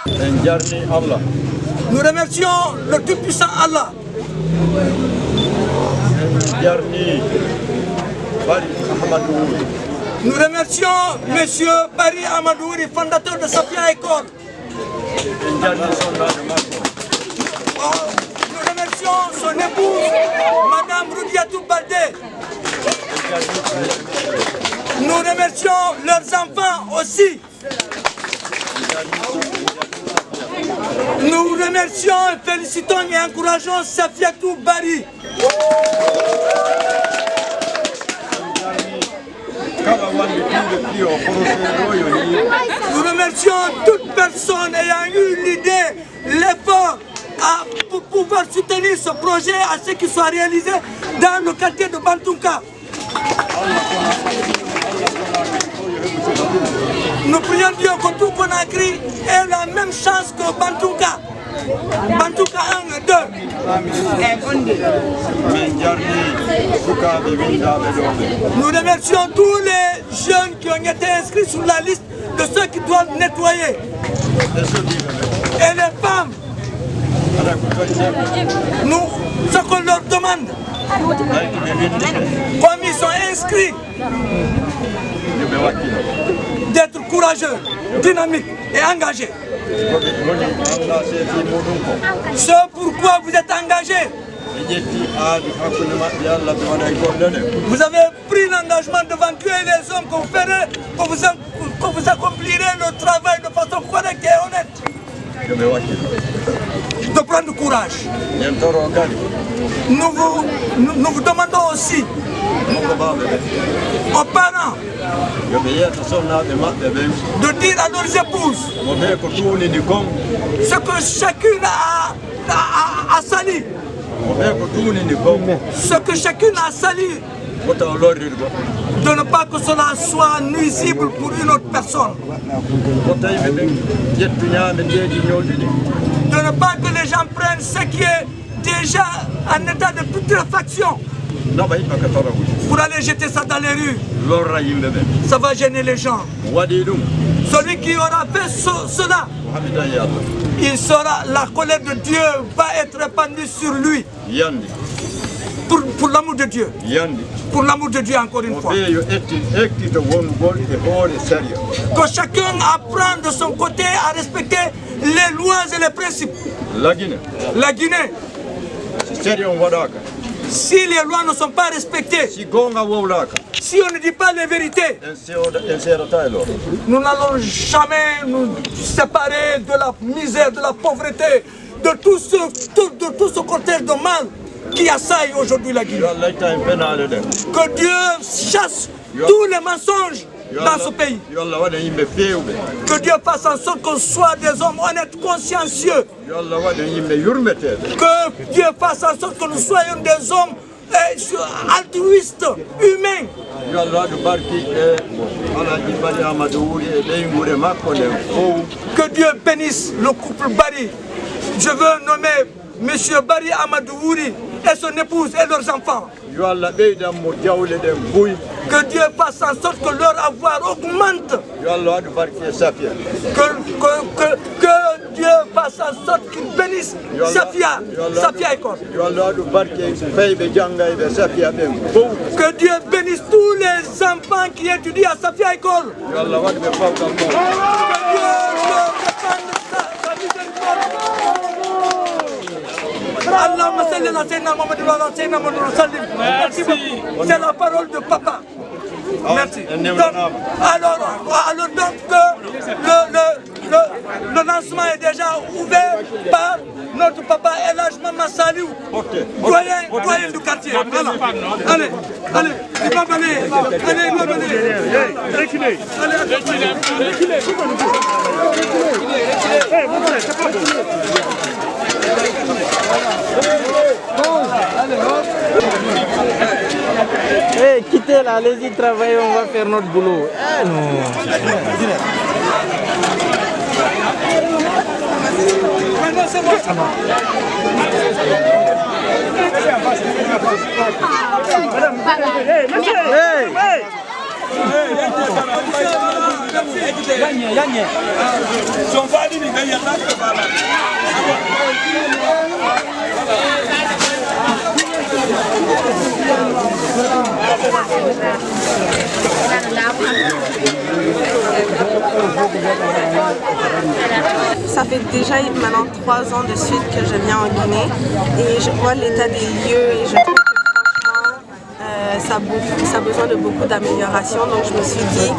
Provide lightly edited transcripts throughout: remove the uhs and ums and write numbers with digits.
Nous remercions le Tout-Puissant Allah. Nous remercions M. Barry Amadouri, fondateur de Safia École. Nous remercions son épouse, Mme Roudiatou Baldé. Nous remercions leurs enfants aussi. Nous remercions, félicitons et encourageons Safiatou Barry. Nous remercions toute personne ayant eu l'idée, l'effort pour pouvoir soutenir ce projet à ce qu'il soit réalisé dans le quartier de Bantunka. Nous prions Dieu que tout Conakry ait la même chance que Bantunka. Bantunka 1 et 2. Nous remercions tous les jeunes qui ont été inscrits sur la liste de ceux qui doivent nettoyer. Et les femmes. Nous, ce qu'on leur demande, comme ils sont inscrits, d'être courageux, dynamiques et engagés. Ce pourquoi vous êtes engagés. Vous avez pris l'engagement devant Dieu et les hommes que vous ferez, que vous accomplirez le travail de façon correcte et honnête. De prendre courage. Nous vous demandons aussi aux parents de dire à leurs épouses ce que chacune a sali. Ce que chacune a sali. De ne pas que cela soit nuisible pour une autre personne. De ne pas que les gens prennent ce qui est déjà en état de putréfaction pour aller jeter ça dans les rues. Ça va gêner les gens. Celui qui aura fait cela, il sera, la colère de Dieu va être répandue sur lui. Pour l'amour de Dieu. Pour l'amour de Dieu encore une fois. Que chacun apprenne de son côté à respecter les lois et les principes. La Guinée. Si les lois ne sont pas respectées, si on ne dit pas les vérités, nous n'allons jamais nous séparer de la misère, de la pauvreté, de tout ce cortège de mal qui assaille aujourd'hui la Guinée. Que Dieu chasse tous les mensonges dans ce pays. Que Dieu fasse en sorte qu'on soit des hommes honnêtes, consciencieux. Que Dieu fasse en sorte que nous soyons des hommes altruistes, humains. Que Dieu bénisse le couple Barry. Je veux nommer M. Barry Amadouri et son épouse et leurs enfants. Que Dieu fasse en sorte que leur avoir augmente. Que Dieu fasse en sorte qu'il bénisse Safia École. Que Dieu bénisse tous les enfants qui étudient à Safia École. Que Dieu leur répande sa miséricorde. C'est la parole de papa. Merci. Alors donc le lancement est déjà ouvert par notre papa Elhaj Mama Saliou, doyen du quartier. Allez, il va venir. Reculez. Hey, quittez là, allez-y travailler, on va faire notre boulot. Eh non. Ça fait déjà maintenant 3 ans de suite que je viens en Guinée et je vois l'état des lieux et je trouve que franchement ça a besoin de beaucoup d'amélioration. Donc je me suis dit,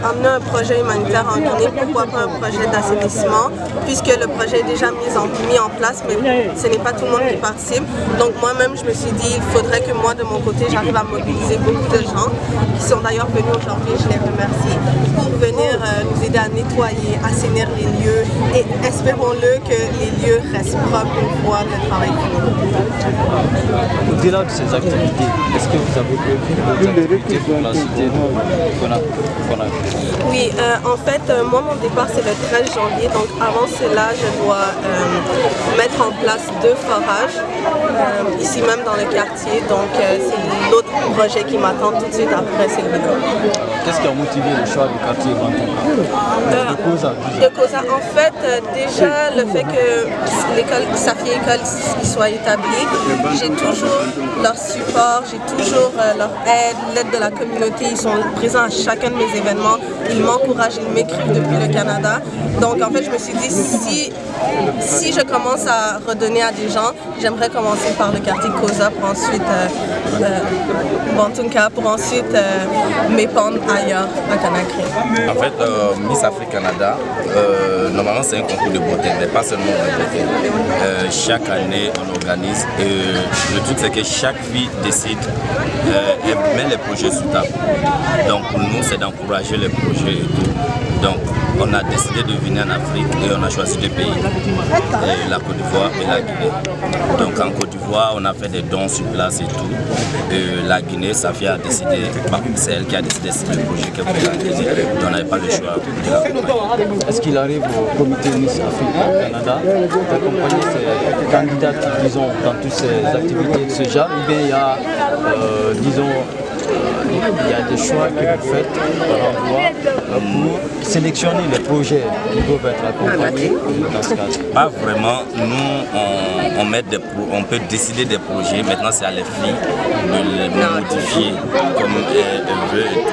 emmener un projet humanitaire en Guinée, pourquoi pas un projet d'assainissement, puisque le projet est déjà mis en place, mais ce n'est pas tout le monde qui participe. Donc moi-même, je me suis dit, il faudrait que moi, de mon côté, j'arrive à mobiliser beaucoup de gens, qui sont d'ailleurs venus aujourd'hui, je les remercie, pour venir nous aider à nettoyer, assainir les lieux, et espérons-le que les lieux restent propres une fois le travail fini. Au-delà de ces activités, est-ce que vous avez prévu d'autres activités pour la cité qu'on a? Oui, en fait, moi, mon départ, c'est le 13 janvier. Donc, avant cela, je dois mettre en place 2 forages, ici même dans le quartier. Donc, c'est l'autre projet qui m'attend tout de suite après, c'est le Qu'est-ce qui a motivé le choix du quartier de Koza? De Koza, en fait, déjà, le fait que l'école, Safia École soit établie, j'ai toujours leur support, j'ai toujours leur aide, l'aide de la communauté. Ils sont présents à chacun de mes événements. Ils m'encouragent, ils m'écrivent depuis le Canada. Donc en fait, je me suis dit, si je commence à redonner à des gens, j'aimerais commencer par le quartier Koza pour ensuite, Bantunka, pour ensuite m'épandre ailleurs à Conakry. En fait, Miss Afrique Canada, normalement c'est un concours de beauté, mais pas seulement de beauté. Chaque année, on organise. Le truc, c'est que chaque fille décide, elle met les projets sur table. Donc pour nous, c'est d'encourager les projets et tout. Donc on a décidé de venir en Afrique et on a choisi 2 pays, la Côte d'Ivoire et la Guinée. Donc en Côte d'Ivoire, on a fait des dons sur place et tout. La Guinée, Safia a décidé, c'est elle qui a décidé le projet qu'elle voulait en Guinée. Donc on n'avait pas le choix de l'accompagner. Est-ce qu'il arrive au comité Miss Afrique Canada d'accompagner ces candidats qui, disons, dans toutes ces activités de ce genre, ou bien il y a, disons, il y a des choix que vous faites par endroit pour sélectionner les projets qui doivent être accompagnés dans ce cadre? Pas vraiment. Nous, on peut décider des projets. Maintenant, c'est à les filles de les modifier comme elles veulent.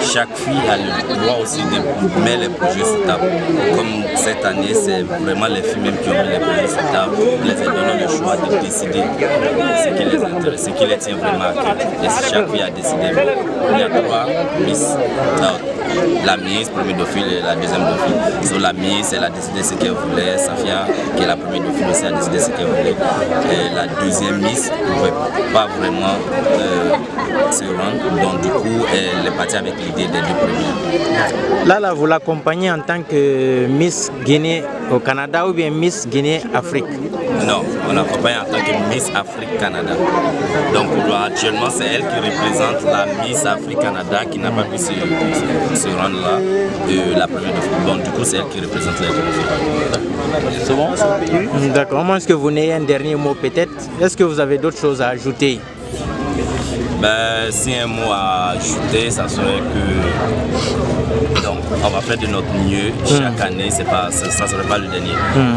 Chaque fille a le droit aussi de mettre les projets sur table. Comme cette année, c'est vraiment les filles même qui ont mis les projets sur table. On les a donné le choix de décider ce qui les intéresse, ce qui les tient vraiment à cœur. Et chaque fille a décidé. Il y a 3 Miss. La Miss, première dauphine et la deuxième dauphine. Sur la Miss, elle a décidé ce qu'elle voulait. Safia, qui est la première dauphine aussi, a décidé ce qu'elle voulait. Et la deuxième Miss ne pouvait pas vraiment se rendre. Donc du coup, elle est partie avec l'idée des 2 premières. Là, vous l'accompagnez en tant que Miss Guinée au Canada ou bien Miss Guinée Afrique? Non, on l'accompagne en tant que Miss Afrique Canada. Donc actuellement, c'est elle qui représente la Miss Afrique Canada qui n'a pas pu se rendre là, la première dauphine. Donc du coup, c'est elle qui représente les 2 dauphines. C'est bon? D'accord. Est-ce que vous n'ayez un dernier mot peut-être? Est-ce que vous avez d'autres choses à ajouter? Ben, si un mot à ajouter, ça serait que donc, on va faire de notre mieux chaque année, ça ne serait pas le dernier.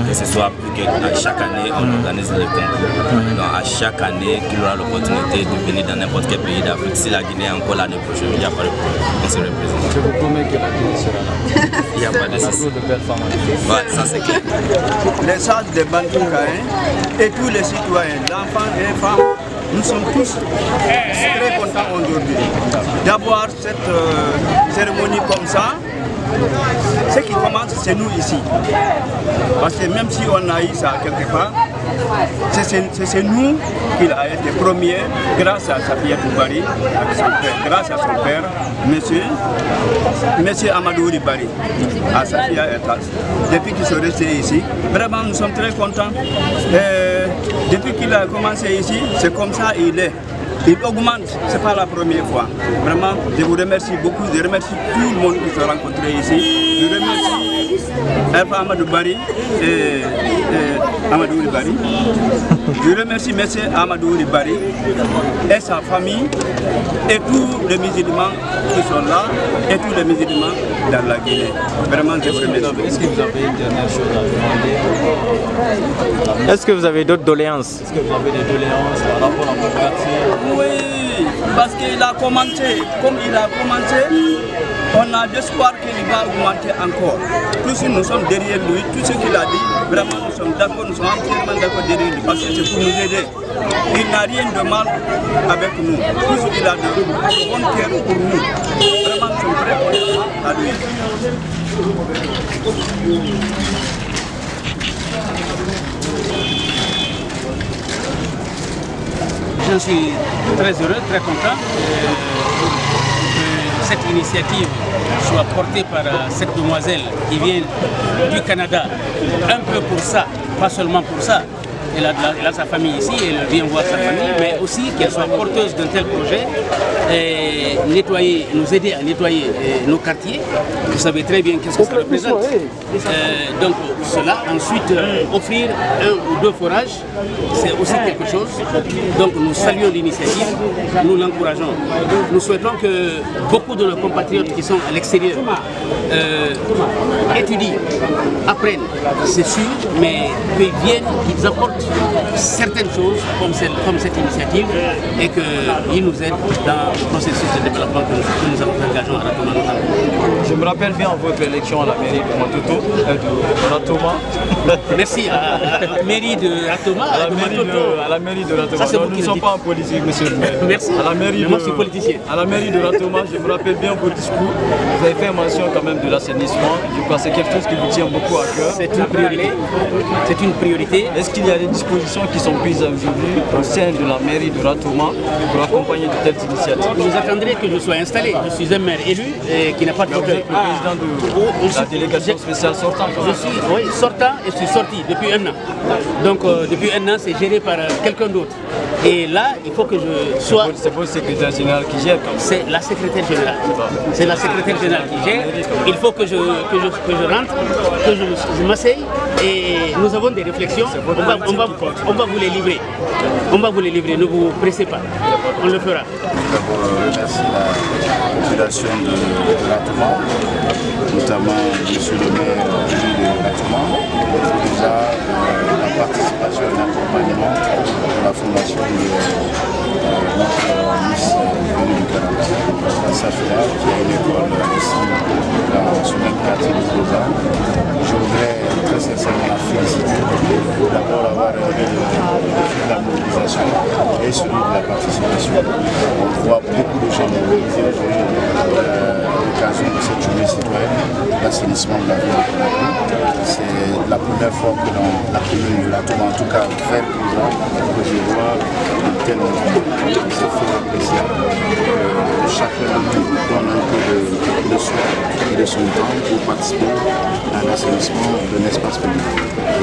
Que ce soit plus que chaque année, on organise le concours. Donc à chaque année, qu'il aura l'opportunité de venir dans n'importe quel pays d'Afrique. Si la Guinée est encore l'année prochaine, il n'y a pas de problème, on se représente. Je vous promets que la Guinée sera là. Il n'y a pas de souci. De belles femmes. Ouais, ça c'est clair. Les sages des Bantounkaïens et tous les citoyens, l'enfant et les femmes, nous sommes tous très contents aujourd'hui d'avoir cette cérémonie comme ça. Ce qui commence, c'est nous ici. Parce que même si on a eu ça quelque part, c'est nous qu'il a été premier, grâce à Safia Toubari, grâce à son père, monsieur Amadou Ribari, à Safia Etas. Depuis qu'ils sont restés ici, vraiment nous sommes très contents. Depuis qu'il a commencé ici, c'est comme ça il est. Il augmente, ce n'est pas la première fois. Vraiment, je vous remercie beaucoup, je remercie tout le monde qui s'est rencontré ici. Je remercie Alpha Amadou Bari et Amadou Bari. Je remercie M. Amadou Bari et sa famille et tous les musulmans qui sont là et tous les musulmans dans la Guinée. Vraiment, je vous remercie. Est-ce que vous avez une dernière chose à demander? Est-ce que vous avez d'autres doléances? Est-ce que vous avez des doléances par rapport à votre quartier? Oui, parce qu'il a commencé, comme il a commencé, on a l'espoir qu'il va augmenter encore. Tous nous sommes derrière lui, tout ce qu'il a dit, vraiment nous sommes d'accord, nous sommes entièrement d'accord derrière lui, parce que c'est pour nous aider. Il n'a rien de mal avec nous. Tout ce qu'il a de bon cœur pour nous. Vraiment nous sommes très contents à lui. Je suis très heureux, très content que cette initiative soit portée par cette demoiselle qui vient du Canada, un peu pour ça, pas seulement pour ça. Elle a sa famille ici, elle vient voir sa famille, mais aussi qu'elle soit porteuse d'un tel projet et nous aider à nettoyer nos quartiers. Vous savez très bien qu'est-ce que ça représente. Donc cela, ensuite offrir 1 ou 2 forages, c'est aussi quelque chose. Donc nous saluons l'initiative, nous l'encourageons. Nous souhaitons que beaucoup de nos compatriotes qui sont à l'extérieur étudient, apprennent, c'est sûr, mais qu'ils viennent, qu'ils apportent certaines choses comme cette initiative et qu'ils nous aident dans le processus de développement que nous engageons à Ratoma. Je me rappelle bien votre élection à la mairie de Ratoma. Merci à la mairie de Ratoma. À la mairie de Ratoma. Nous ne sommes pas en politique, monsieur le maire. Merci. Moi, je suis politicien. À la mairie de Ratoma, je me rappelle bien votre discours. Vous avez fait mention quand même de l'assainissement. Je crois que c'est quelque chose qui vous tient beaucoup à cœur. C'est une priorité. C'est une priorité. Est-ce qu'il y a des dispositions qui sont prises aujourd'hui au sein de la mairie de Ratoma pour accompagner de telles initiatives? Vous attendrez que je sois installé. Je suis un maire élu et qui n'a pas de fauteuil. Le président de la délégation spéciale sortant. Je suis sortant et je suis sorti depuis 1 an. Donc depuis 1 an, c'est géré par quelqu'un d'autre. Et là, il faut que je sois... C'est votre secrétaire général qui gère quand même. C'est la secrétaire générale. C'est la secrétaire générale qui gère. Il faut que je rentre, que je m'asseye et nous avons des réflexions. On va vous les livrer. On va vous les livrer, ne vous pressez pas. On le fera. D'abord, remercie la population de Ratoma, notamment monsieur le maire de Ratoma, déjà la participation et l'accompagnement de la fondation de notre Miss venue du Canada, Safia, qui a une école ici sur le quartier de Rosa. Je voudrais très sincèrement la féliciter d'abord avoir relevé le défi de la mobilisation et celui de la participation. On voit beaucoup de gens mobilisés aujourd'hui l'occasion de cette journée citoyenne, l'assainissement de la ville de Conakry. C'est la première fois que dans la commune de Ratoma, en tout cas vers Rosa, que je vois une telle mouvement. C'est fort appréciable. Chacun de nous donne un peu de soi et de son temps pour participer à l'assainissement d'un espace public.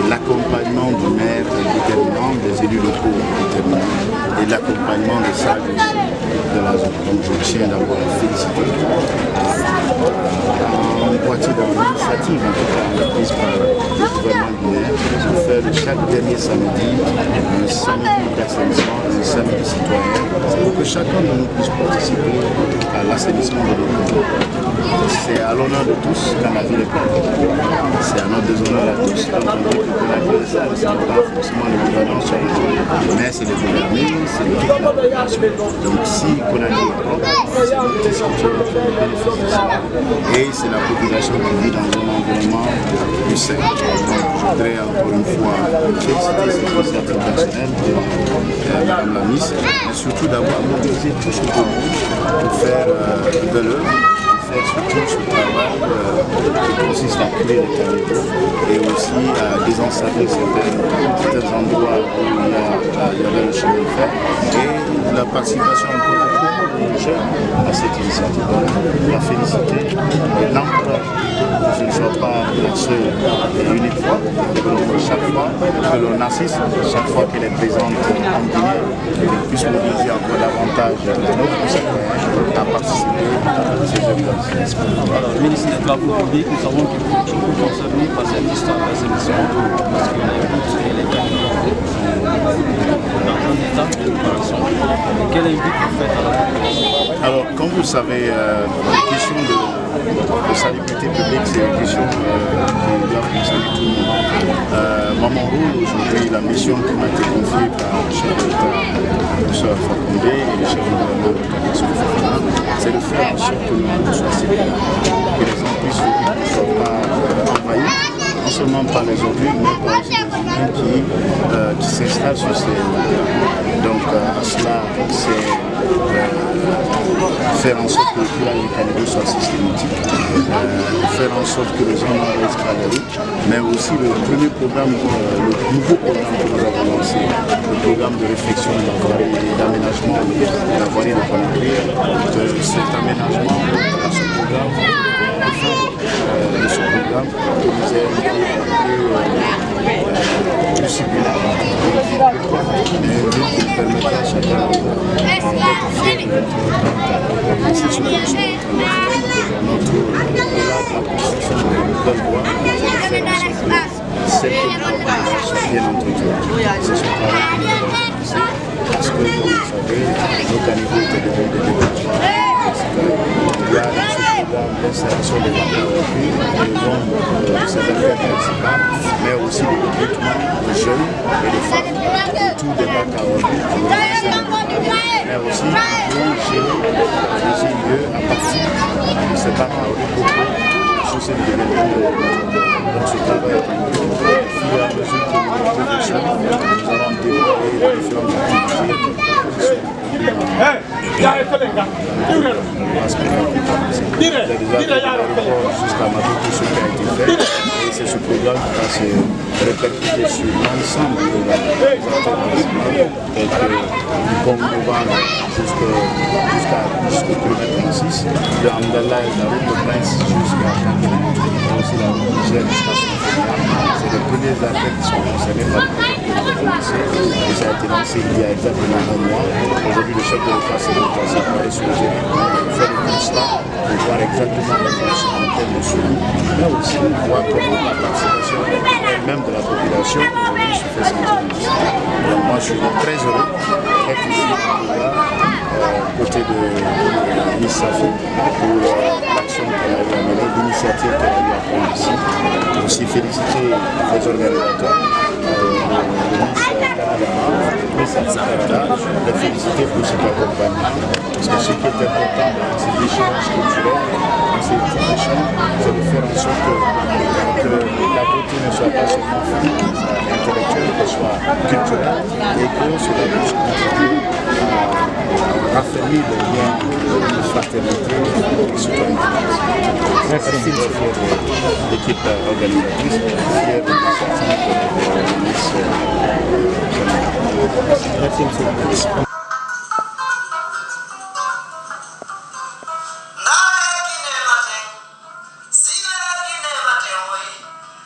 L'accompagnement du maire est déterminant, des élus locaux déterminants et l'accompagnement des sages aussi de la zone. Donc je tiens d'abord à féliciter en Poitiers dans l'initiative en tout cas prise par le gouvernement guinéen de faire chaque dernier samedi un samedi d'assainissement, un samedi citoyen pour que chacun de nous puisse participer à l'assainissement de notre ville. C'est à l'honneur de tous quand la ville est pleine. C'est à notre déshonneur à tous quand on dit que la ville est sale. Ce n'est pas forcément les gouvernants sur les gens, mais c'est les gouvernés, c'est toute la population. Donc si Conakry est propre, c'est le petit citoyen qui bénéficie de ça. Et c'est la population qui vit dans un environnement plus sain. Donc je voudrais encore une fois féliciter cette initiative personnelle de Madame la Miss, mais surtout d'avoir mobilisé tout ce que pour faire de l'œuvre. Surtout ce travail qui consiste à créer les carreaux et aussi à désensaver certains endroits où il y avait le chemin de fer et la participation encore beaucoup de jeunes à cette initiative. Donc, la féliciter et l'encourager ce ne soit pas la seule et unique fois, que chaque fois que l'on assiste, chaque fois qu'elle est présente en Guinée, qu'elle puisse mobiliser encore davantage nos concitoyens à participer à ces œuvres. Alors, le ministre des Travaux publics, nous savons qu'il est beaucoup concerné par cette histoire d'assainissement, parce qu'on a vu les gars dans un état de corruption. Quel invite vous faites à la population? Alors, comme vous le savez, la question de salubrité publique, c'est une question qui doit concerner tout le monde. Mon rôle aujourd'hui, la mission qui m'a été confiée par le chef de l'État, M. Fakonde, et le chef de gouvernement, M. Fofana, c'est de faire en sorte que le monde soit sécure, que les gens puissent ne soient pas envahis, non seulement par les ordures, mais par les humains qui s'installent sur ces lieux. Donc, à cela, c'est faire en sorte que le curage du Calédo soit systématique, faire en sorte que les gens n'envahissent pas la route, mais aussi le premier programme, le nouveau programme que nous avons lancé, le programme de réflexion et d'aménagement de la vallée de Conakry, cet aménagement de ce programme, que nous avons plus circulaire, qui permettra à chacun d'être fier de notre c'est ce que nous notre la construction de nouvelles voies, c'est de faire en sorte que celles que nous avons soient bien entretenues. C'est ce travail que nous avons commencé, parce que, comme vous savez, nos caniveaux étaient devenus des départements. Il y a ce programme d'installation des vacances européennes, de ces affaires municipales, mais aussi de recrutement de jeunes et de femmes autour des bacs à mais aussi pour gérer les lieux à partir de ces bacs à pour chausser le développement. Donc ce travail est en cours. Au fur et à mesure que nous progressons, nous allons développer les différentes activités. Jusqu'à maintenant, tout ce qui a été fait, et c'est ce programme qui va se répercuter sur l'ensemble de la nationale, tel que du pont novembre jusqu'au kilomètre 36, de Amdallah et la route de Prince jusqu'à Kanguela, et aussi la route de Gère jusqu'à Soufounia. C'est les premiers affaires qui sont concernés par le projet que nous avons lancé, et ça a été lancé il y a exactement un mois. Aujourd'hui, le chef de l'État s'est déplacé pour aller sur le terrain, pour faire le constat, pour voir exactement l'évolution en termes de suivi, mais aussi voir comment la participation même de la population aujourd'hui se fait sentir ici. Donc moi je suis très heureux d'être ici côté de Miss Safi pour l'action qu'elle a eu à mener, l'initiative qu'elle a eu à prendre ici. Aussi féliciter les organisateurs, Miss Canada, les féliciter pour cet accompagnement. Parce que ce qui est important dans ces échanges culturels, dans ces petits échanges, c'est de faire en sorte que la beauté ne soit pas seulement physique, intellectuelle, qu'elle soit culturelle, et que cela puisse contribuer à raffermir les liens de fraternité et citoyenneté. Merci. Je suis fier de l'équipe organisatrice, fier de l'initiative de Miss Canada. Merci, monsieur.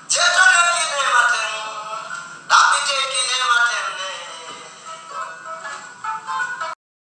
Get